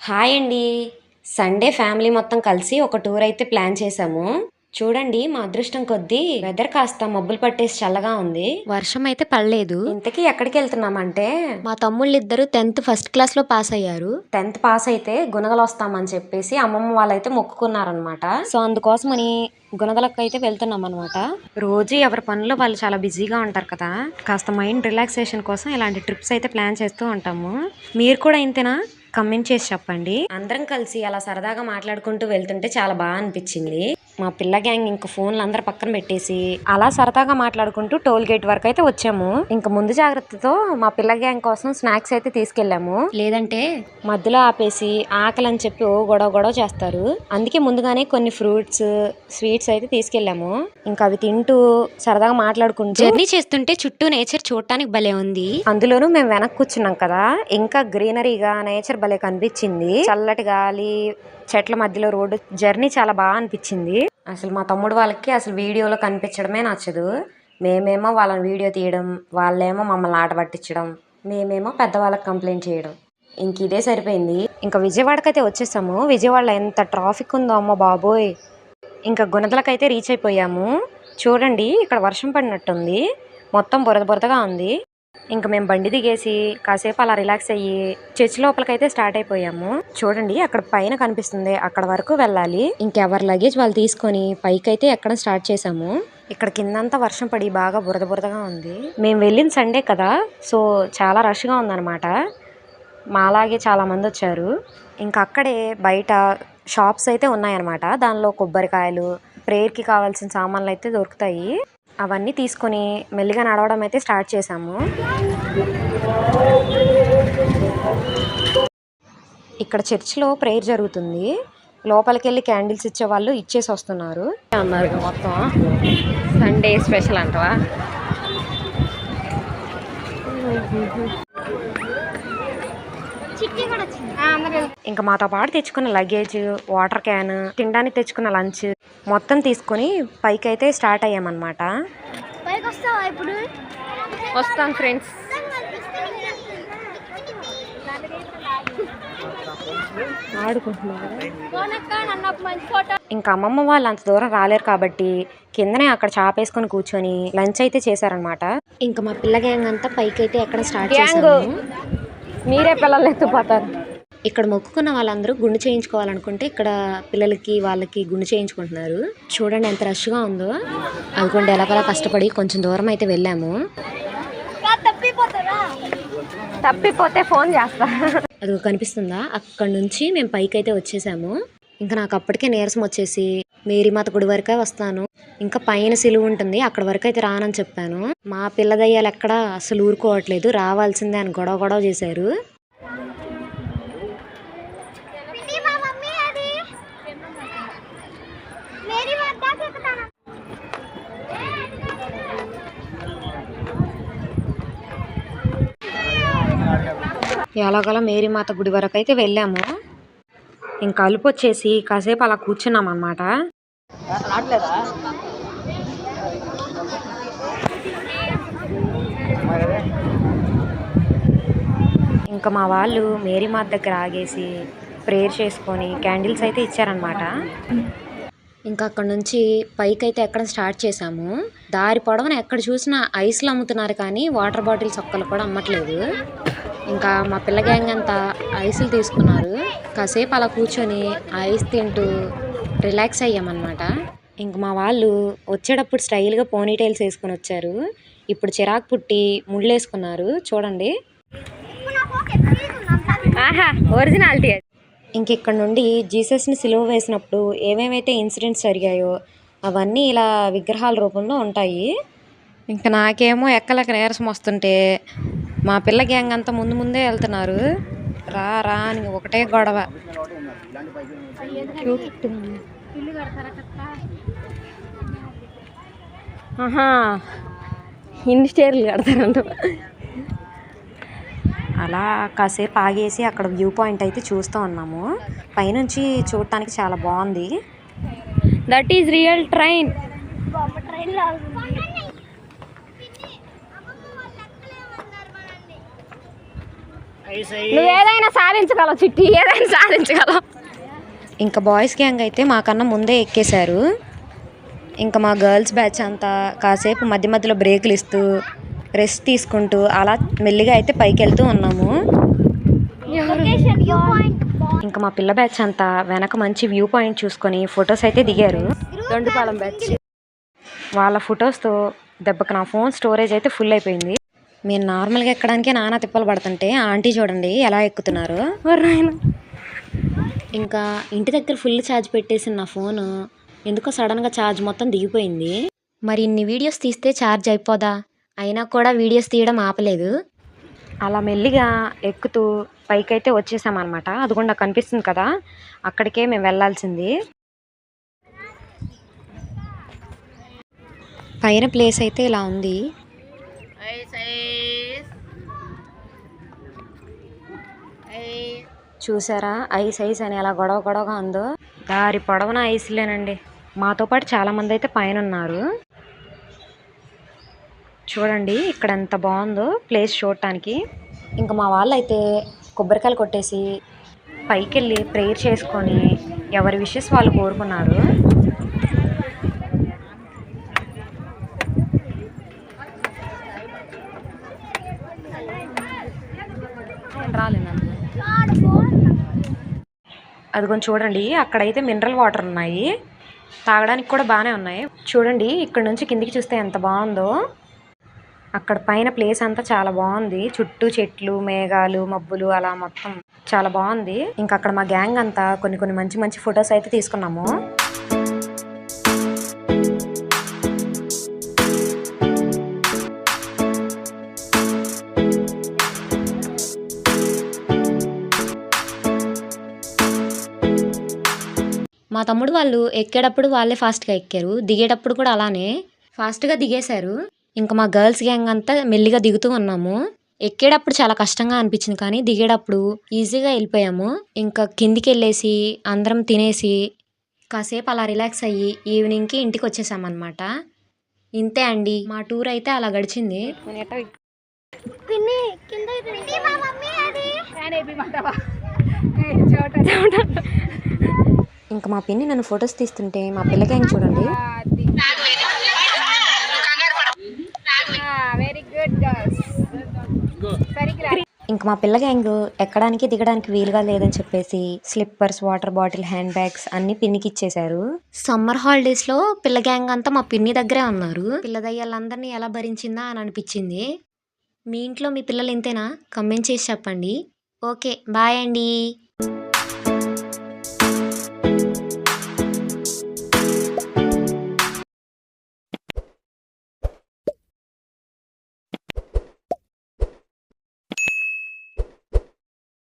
Hi అండి. Sunday family మొత్తం కలిసి ఒక టూర్ అయితే ప్లాన్ చేశాము. చూడండి మా అదృష్టం కొద్దీ వెదర్ కాస్త మబ్బులు పట్టేసి చల్లగా ఉంది. వర్షం అయితే పడలేదు. ఇంతకీ ఎక్కడికి వెళ్తున్నామంటే మా తమ్ముళ్ళిద్దరు 10th ఫస్ట్ క్లాస్ లో పాస్ అయ్యారు. 10th పాస్ అయితే గుణదలు వస్తామని చెప్పేసి అమ్మమ్మ వాళ్ళైతే మొక్కుకున్నారనమాట. సో అందుకోసమని గుణదలకు అయితే వెళ్తున్నాం అనమాట. రోజు ఎవరి పనుల్లో వాళ్ళు చాలా బిజీగా ఉంటారు కదా, కాస్త మైండ్ రిలాక్సేషన్ కోసం ఇలాంటి ట్రిప్స్ అయితే ప్లాన్ చేస్తూ ఉంటాము. మీరు కూడా ఇంతేనా? కమెంట్ చేసి చెప్పండి. అందరం కలిసి అలా సరదాగా మాట్లాడుకుంటూ వెళ్తుంటే చాలా బాగా అనిపించింది. మా పిల్ల గ్యాంగ్ ఇంకా ఫోన్లు అందరు పక్కన పెట్టేసి అలా సరదాగా మాట్లాడుకుంటూ టోల్ గేట్ వరకు అయితే వచ్చాము. ఇంకా ముందు జాగ్రత్తతో మా పిల్ల గ్యాంగ్ కోసం స్నాక్స్ అయితే తీసుకెళ్లాము. లేదంటే మధ్యలో ఆపేసి ఆకలి అని చెప్పి గొడవ చేస్తారు. అందుకే ముందుగానే కొన్ని ఫ్రూట్స్, స్వీట్స్ అయితే తీసుకెళ్లాము. ఇంకా అవి తింటూ సరదాగా మాట్లాడుకుంటూ జర్నీ చేస్తుంటే చుట్టూ నేచర్ చూడటానికి భలే ఉంది. అందులోనూ మేము వెనక్కి కూర్చున్నాం కదా, ఇంకా గ్రీనరీగా నేచర్ భలే కనిపించింది. చల్లటి గాలి, చెట్ల మధ్యలో రోడ్డు, జర్నీ చాలా బాగా అనిపించింది. అసలు మా తమ్ముడు వాళ్ళకి అసలు వీడియోలో కనిపించడమే నచ్చదు. మేమేమో వాళ్ళని వీడియో తీయడం, వాళ్ళేమో మమ్మల్ని ఆట పట్టించడం, మేమేమో పెద్దవాళ్ళకి కంప్లైంట్ చేయడం. ఇంక ఇదే సరిపోయింది. ఇంకా విజయవాడకైతే వచ్చేసాము. విజయవాడలో ఎంత ట్రాఫిక్ ఉందో అమ్మ బాబోయ్. ఇంకా గుణదలకైతే రీచ్ అయిపోయాము. చూడండి ఇక్కడ వర్షం పడినట్టుంది, మొత్తం బురదగా ఉంది. ఇంకా మేము బండి దిగేసి కాసేపు అలా రిలాక్స్ అయ్యి చర్చ్ లోపలికైతే స్టార్ట్ అయిపోయాము. చూడండి అక్కడ పైన కనిపిస్తుంది, అక్కడ వరకు వెళ్ళాలి. ఇంకెవరి లగేజ్ వాళ్ళు తీసుకొని పైకైతే ఎక్కడం స్టార్ట్ చేసాము. ఇక్కడ కిందంతా వర్షం పడి బాగా బురదగా ఉంది. మేము వెళ్ళిన సండే కదా, సో చాలా రష్గా ఉందన్నమాట. మాలాగే చాలా మంది వచ్చారు. ఇంకా అక్కడే బయట షాప్స్ అయితే ఉన్నాయన్నమాట. దానిలో కొబ్బరికాయలు, ప్రేయర్కి కావాల్సిన సామాన్లు అయితే దొరుకుతాయి. అవన్నీ తీసుకొని మెల్లిగా నడవడం అయితే స్టార్ట్ చేసాము. ఇక్కడ చర్చిలో ప్రేయర్ జరుగుతుంది. లోపలికి వెళ్ళి క్యాండిల్స్ ఇచ్చే వాళ్ళు ఇచ్చేసి వస్తున్నారు అన్నారు. మొత్తం సండే స్పెషల్ అంటవా? ఇంకా మాతో పాటు తెచ్చుకున్న లగేజ్, వాటర్ క్యాన్, తినడానికి తెచ్చుకున్న లంచ్ మొత్తం తీసుకొని పైకి అయితే స్టార్ట్ అయ్యామన్నమాట. వస్తాను ఫ్రెండ్స్. ఇంకా అమ్మమ్మ వాళ్ళు అంత దూరం రాలేరు కాబట్టి కిందనే అక్కడ చాపేసుకొని కూర్చొని లంచ్ అయితే చేశారనమాట. ఇంకా మా పిల్ల గ్యాంగ్ అంతా పైకి అయితే ఎక్కడ స్టార్ట్ చేసాము. మీరే పిల్లలు ఎత్తుపోతారు. ఇక్కడ మొక్కుకున్న వాళ్ళందరూ గుండు చేయించుకోవాలనుకుంటే ఇక్కడ పిల్లలకి వాళ్ళకి గుండు చేయించుకుంటున్నారు. చూడండి ఎంత రష్గా ఉందో. అనుకోండి ఎలాగోలా కష్టపడి కొంచెం దూరం అయితే వెళ్ళాము. తప్పిపోతే ఫోన్ చేస్తా. అది కనిపిస్తుందా? అక్కడ నుంచి మేము పైకి అయితే వచ్చేసాము. ఇంకా నాకు అప్పటికే నీరసం వచ్చేసి మేరీమాత గుడి వరకే వస్తాను, ఇంకా పైన సిలువ ఉంటుంది అక్కడ వరకు అయితే రానని చెప్పాను. మా పిల్ల దయ్యాలు ఎక్కడ అసలు ఊరుకోవట్లేదు, రావాల్సిందే అని గొడవ చేశారు. ఎలాగోలా మేరీమాత గుడి వరకు అయితే వెళ్ళాము. ఇంకా అలుపు వచ్చేసి కాసేపు అలా కూర్చున్నాం అన్నమాట. ఇంకా మా వాళ్ళు మేరీమాత దగ్గర ఆగేసి ప్రేయర్ చేసుకొని క్యాండిల్స్ అయితే ఇచ్చారనమాట. ఇంకా అక్కడ నుంచి పైకి అయితే ఎక్కడం స్టార్ట్ చేసాము. దారి పొడవున ఎక్కడ చూసినా ఐస్లు అమ్ముతున్నారు కానీ వాటర్ బాటిల్స్ ఒక్కలు కూడా అమ్మట్లేదు. ఇంకా మా పిల్ల గ్యాంగ్ అంతా ఐస్లు తీసుకున్నారు. కాసేపు అలా కూర్చొని ఐస్ తింటూ రిలాక్స్ అయ్యామన్నమాట. ఇంక మా వాళ్ళు వచ్చేటప్పుడు స్టైల్గా పోనీటైల్స్ వేసుకొని వచ్చారు. ఇప్పుడు చిరాకు పుట్టి ముళ్ళు వేసుకున్నారు. చూడండి ఒరిజినాలిటీ. ఇంకెక్కడ నుండి జీసస్ని సిలువ వేసినప్పుడు ఏమేమైతే ఇన్సిడెంట్స్ జరిగాయో అవన్నీ ఇలా విగ్రహాల రూపంలో ఉంటాయి. ఇంకా నాకేమో ఎక్కలకి నీరసం వస్తుంటే మా పిల్ల గ్యాంగ్ అంతా ముందే వెళ్తున్నారు. రా అని ఒకటే గొడవ. ఇన్ని స్టేర్లు కడతారంట. అలా కాసేపు ఆగేసి అక్కడ వ్యూ పాయింట్ అయితే చూస్తూ ఉన్నాము. పైనుంచి చూడటానికి చాలా బాగుంది. That is real train. నువ్వు ఏదైనా సాధించగలవు చిట్టి, ఏదైనా సాధించగలవు. ఇంకా బాయ్స్ గ్యాంగ్ అయితే మాకన్నా ముందే ఎక్కేశారు. ఇంకా మా గర్ల్స్ బ్యాచ్ అంతా కాసేపు మధ్య మధ్యలో బ్రేకులు ఇస్తూ రెస్ట్ తీసుకుంటూ అలా మెల్లిగా అయితే పైకి వెళ్తూ ఉన్నాము. ఇంకా మా పిల్ల బ్యాచ్ అంతా వెనక మంచి వ్యూ పాయింట్ చూసుకొని ఫొటోస్ అయితే దిగారు. దొండుపాలెం బ్యాచ్ వాళ్ళ ఫొటోస్తో దెబ్బకి నా ఫోన్ స్టోరేజ్ అయితే ఫుల్ అయిపోయింది. మీరు నార్మల్గా ఎక్కడానికే నానా తిప్పలు పడుతుంటే ఆంటీ చూడండి ఎలా ఎక్కుతున్నారు. ఇంకా ఇంటి దగ్గర ఫుల్ ఛార్జ్ పెట్టేసిన నా ఫోను ఎందుకో సడన్గా ఛార్జ్ మొత్తం దిగిపోయింది. మరి ఇన్ని వీడియోస్ తీస్తే ఛార్జ్ అయిపోదా, అయినా కూడా వీడియోస్ తీయడం ఆపలేదు. అలా మెల్లిగా ఎక్కుతూ పైకైతే వచ్చేసామన్నమాట. అదిగోండి నాకు కనిపిస్తుంది కదా, అక్కడికే మేము వెళ్ళాల్సింది. పైన ప్లేస్ అయితే ఇలా ఉంది. చూసారా ఐస్ ఐస్ అని ఎలా గొడవ గొడవగా ఉందో. దారి పొడవున ఐస్లేనండి. మాతో పాటు చాలా మంది అయితే పైన ఉన్నారు. చూడండి ఇక్కడ ఎంత బాగుందో ప్లేస్ చూడటానికి. ఇంకా మా వాళ్ళు అయితే కొబ్బరికాయలు కొట్టేసి పైకి వెళ్ళి ప్రేయర్ చేసుకొని ఎవరి విషెస్ వాళ్ళు కోరుకున్నారు. అది కొంచెం చూడండి అక్కడైతే మినరల్ వాటర్ ఉన్నాయి, తాగడానికి కూడా బాగానే ఉన్నాయి. చూడండి ఇక్కడ నుంచి కిందికి చూస్తే ఎంత బాగుందో. అక్కడ పైన ప్లేస్ అంతా చాలా బాగుంది, చుట్టూ చెట్లు మేఘాలు మబ్బులు అలా మొత్తం చాలా బాగుంది. ఇంకా అక్కడ మా గ్యాంగ్ అంతా కొన్ని మంచి మంచి ఫొటోస్ అయితే తీసుకున్నాము. మా తమ్ముడు వాళ్ళు ఎక్కేటప్పుడు వాళ్ళే ఫాస్ట్గా ఎక్కారు, దిగేటప్పుడు కూడా అలానే ఫాస్ట్గా దిగేశారు. ఇంకా మా గర్ల్స్ గ్యాంగ్ అంతా మెల్లిగా దిగుతూ ఉన్నాము. ఎక్కేటప్పుడు చాలా కష్టంగా అనిపించింది కానీ దిగేటప్పుడు ఈజీగా వెళ్ళిపోయాము. ఇంకా కిందికి వెళ్ళేసి అందరం తినేసి కాసేపు అలా రిలాక్స్ అయ్యి ఈవినింగ్కి ఇంటికి వచ్చేసామన్నమాట. ఇంతే అండి మా టూర్ అయితే అలా గడిచింది. ఇంకా మా పిన్ని నన్ను ఫొటోస్ తీస్తుంటే మా పిల్ల గ్యాంగ్ చూడండి. ఇంకా మా పిల్ల గ్యాంగ్ ఎక్కడానికి దిగడానికి వీలుగా లేదని చెప్పేసి slippers water bottle hand bags అన్ని పిన్నికి ఇచ్చేశారు. సమ్మర్ హాలిడేస్ లో పిల్ల గ్యాంగ్ అంతా మా పిన్ని దగ్గరే ఉన్నారు. పిల్ల దయ్యాలందరినీ ఎలా భరించిందా అని అనిపించింది. మీ ఇంట్లో మీ పిల్లలు ఇంతేనా? కమెంట్ చేసి చెప్పండి. ఓకే బాయ్ అండి.